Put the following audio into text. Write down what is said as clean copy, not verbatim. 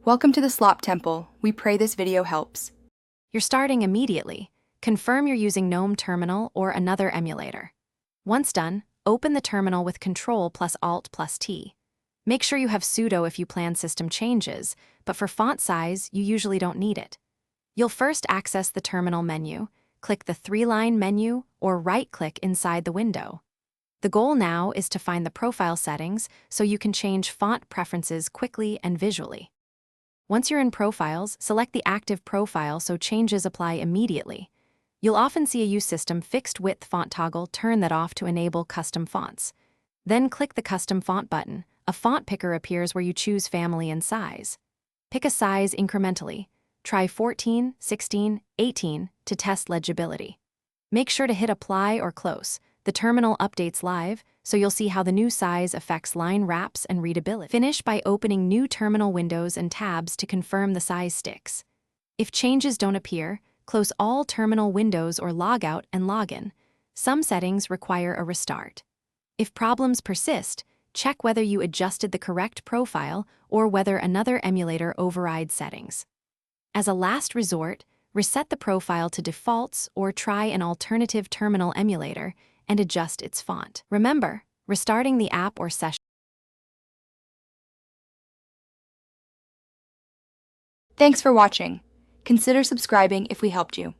Welcome to the Slop Temple. We pray this video helps. You're starting immediately. Confirm you're using GNOME Terminal or another emulator. Once done, open the terminal with Ctrl+Alt+T. Make sure you have sudo if you plan system changes, but for font size, you usually don't need it. You'll first access the terminal menu, click the three-line menu, or right-click inside the window. The goal now is to find the profile settings so you can change font preferences quickly and visually. Once you're in Profiles, select the active profile so changes apply immediately. You'll often see a Use System Fixed Width font toggle. Turn that off to enable custom fonts. Then click the Custom Font button. A font picker appears where you choose family and size. Pick a size incrementally. Try 14, 16, 18 to test legibility. Make sure to hit Apply or Close. The terminal updates live, so you'll see how the new size affects line wraps and readability. Finish by opening new terminal windows and tabs to confirm the size sticks. If changes don't appear, close all terminal windows or log out and log in. Some settings require a restart. If problems persist, check whether you adjusted the correct profile or whether another emulator overrides settings. As a last resort, reset the profile to defaults or try an alternative terminal emulator and adjust its font. Remember, restarting the app or session. Thanks for watching. Consider subscribing if we helped you.